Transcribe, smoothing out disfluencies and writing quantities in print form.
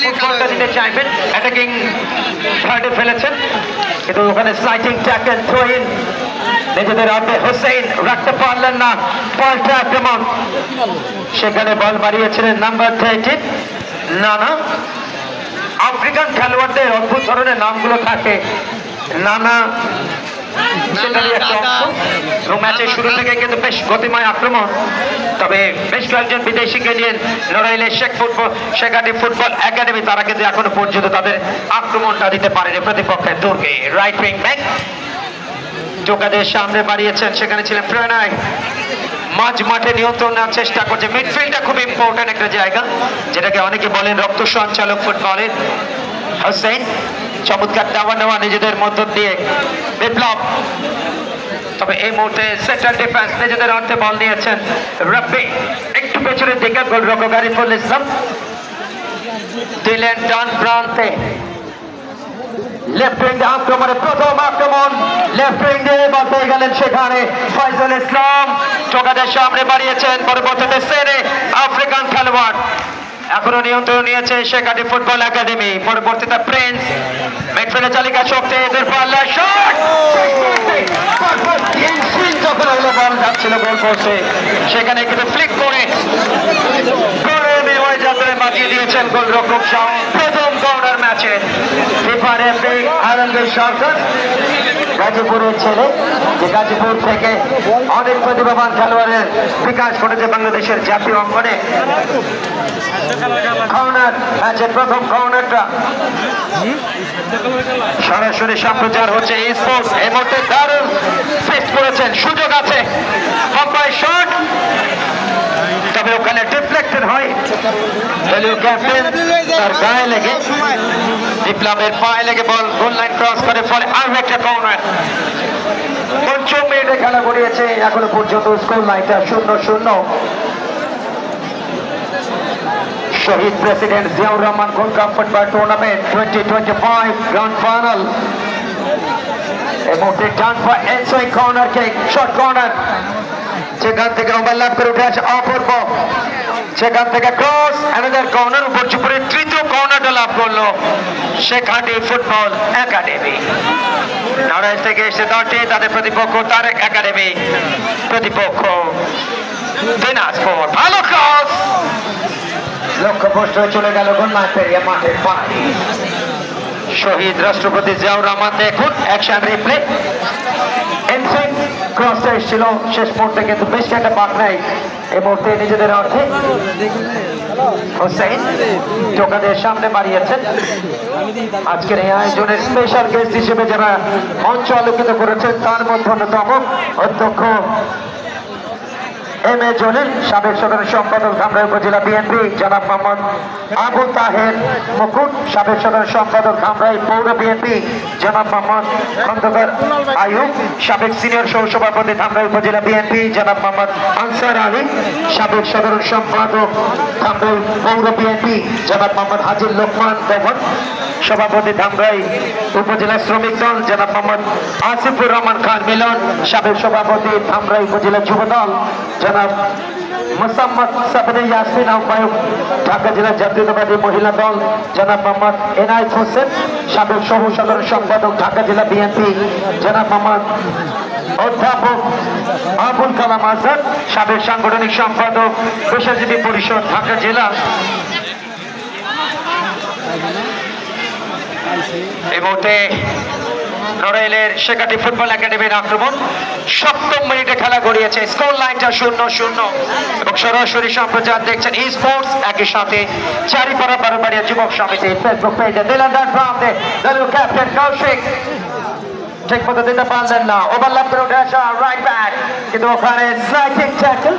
ফুটবলটা দিতে চাইবেন, অ্যাটাকিং থার্ডে ফেলেছেন কিন্তু ওখানে স্লাইডিং ট্যাকল থ্রো ইন নিজেদের হাতে হোসেন রাখতে পারলেন না, পাল্টা আক্রমণ সেখানে বল মারিয়েছিলেন নাম্বার 13 নানা। আফ্রিকান খেলোয়াড়দের অদ্ভুত ধরনের নামগুলো থাকে, নানা সেটারই একটা অংশ এবং ম্যাচের শুরু থেকে কিন্তু বেশ গতিময় আক্রমণ। তবে বেশ কয়েকজন বিদেশিকে নিয়ে নড়াইলের শেখাটি ফুটবল একাডেমি তারা কিন্তু এখনো পর্যন্ত তাদের আক্রমণটা দিতে পারেনি প্রতিপক্ষের দুর্গে। রাইট উইং ব্যাক টোকাদের সামনে বাড়িয়েছেন, সেখানে ছিলেন প্রণয়, মাঝ মাঠে নিয়ন্ত্রণ নেওয়ার চেষ্টা করছে। মিডফিল্ডটা খুব ইম্পর্টেন্ট একটা জায়গা, যেটাকে অনেকে বলেন রক্ত সঞ্চালক ফুটবলের। হোসেন চমৎকার দেওয়া নেওয়া নিজেদের মধ্য দিয়ে বিপ্লব, তবে এই মুহূর্তে সেন্ট্রাল ডিফেন্স নিজেদের অর্থে বল নিয়েছেন। রাব্বি একটু পেছনের দিকে গোলরক্ষক আরিফুল ইসলাম দিলেন ডান প্রান্তে। লেফট উইং আক্রমণে প্রথম আক্রমণ, লেফট উইং দিয়ে বল পেয়ে গেলেন সেখানে ফয়জুল ইসলাম, টোকাদের সামনে বাড়িয়েছেন। পরবর্তীতে সেরে আফ্রিকান খেলোয়াড় এখনো নিয়ন্ত্রণ নিয়েছে শেখাটি ফুটবল একাডেমি। পরবর্তীতে প্রিন্স মিডফিল্ডে চালিকা শক্তি দূরপাল্লা শট, যখন হলো বল যাচ্ছিল গোল পোস্টে সেখানে কিন্তু ফ্লিক করে বিনয় যাত্রায় বাজিয়ে দিয়েছেন গোলরক্ষক শাহ। প্রথম কর্নার ম্যাচে আনন্দের সরকার গাজীপুরের ছেলে, যে গাজীপুর থেকে অনেক প্রতিভাবান খেলোয়াড়ের বিকাশ ঘটেছে বাংলাদেশের জাতীয় অঙ্গনে। কর্নার ম্যাচের প্রথম কর্নারটা সরাসরি সম্প্রচার হচ্ছে এই স্পোর্টস। এই মুহূর্তে দারুণ ফেস করেছেন, সুযোগ আছে, শট, তবে ওখানে ডিফ্লেক্টেড হয়। দলীয় ক্যাপ্টেন তার গায়ে লেগে, বিপ্লবের পায়ে লেগে বল গোল লাইন ক্রস করে, ফলে আরো একটা কর্নার। পঞ্চম মিনিটে খেলা গড়িয়েছে, এখনো পর্যন্ত স্কোর লাইনটা 0-0। Shaheed president Ziaur Rahman gold cup football tournament 2025 grand final. এই মুহূর্তে ডান পা এনসই কর্নার কিক, শর্ট কর্নার, সেখান থেকে ওভারল্যাপ করে উঠে আসে অপূর্ব, সেখান থেকে ক্রস, অ্যানাদার কর্নার, উপর চুপুরে তৃতীয় কর্নারটা লাভ করলো শেখাটি ফুটবল একাডেমি। নড়াইল থেকে এসে দলটি তাদের প্রতিপক্ষ তারেক একাডেমি, প্রতিপক্ষ দিনাজপুর। ভালো ক্রস, লক্ষ্যভ্রষ্ট হয়ে চলে গেল গোললাইন পেরিয়ে মাঠের বাইরে। শহীদ রাষ্ট্রপতি জিয়াউর রহমান দেখুন অ্যাকশন রিপ্লে, এনসিং ক্রসটা এসেছিল শেষ মুহূর্তে কিন্তু বেশ একটা পাক নেই। এই মুহূর্তে নিজেদের অর্থে হোসেন টোকাদের সামনে বাড়িয়েছেন। আজকের এই আয়োজনের স্পেশাল গেস্ট হিসেবে যারা মঞ্চ আলোকিত করেছেন তার মধ্যে অন্যতম অধ্যক্ষ এম এ জলিল, সাবেক সাধারণ সম্পাদক ধামরাই উপজেলা বিএনপি জনাব মোহাম্মদ আবু তাহের মুকুট, সাবেক সাধারণ সম্পাদক ধামরাই পৌর বিএনপি জনাব মোহাম্মদ খন্দকার আয়ুব, সাবেক সিনিয়র সহসভাপতি ধামরাই উপজেলা বিএনপি জনাব মোহাম্মদ আনসার আলী, সাবেক সাধারণ সম্পাদক ধামরাই পৌর বিএনপি জনাব মোহাম্মদ হাজির লোকমান দেবন, সভাপতি ধামরাই উপজেলা শ্রমিক দল জনাব মোহাম্মদ আসিফুর রহমান খান মিলন, সাবেক সভাপতি ধামরাই উপজেলা যুব দল জনাব মোসাম্মদ সাবরে ইয়াসমিন আহ্বায়ক, ঢাকা জেলা জাতীয়তাবাদী মহিলা দল জনাব মোহাম্মদ এনায়েত হোসেন, সাবেক সহ সাধারণ সম্পাদক ঢাকা জেলা বিএনপি জনাব মোহাম্মদ অধ্যাপক আবুল কালাম আজাদ, সাবেক সাংগঠনিক সম্পাদক পেশাজীবী পরিষদ ঢাকা জেলা। এই মুহূর্তে নড়াইলের শেখাটি ফুটবল একাডেমির আক্রমণ, সপ্তম মিনিটে খেলা গড়িয়েছে, স্কোর লাইনটা 0-0 এবং সরাসরি সম্প্রচার দেখছেন ই স্পোর্টস। একই সাথে চারিপাড়া বারোবাড়িয়া যুবক সমিতি ফেসবুক পেজে দিলেন ডান প্রান্তে দলীয় ক্যাপ্টেন কৌশিক, ঠিক মতো দিতে পারলেন না, ওভারল্যাপ করে উঠে আসা রাইট ব্যাক, কিন্তু ওখানে স্লাইডিং ট্যাকল।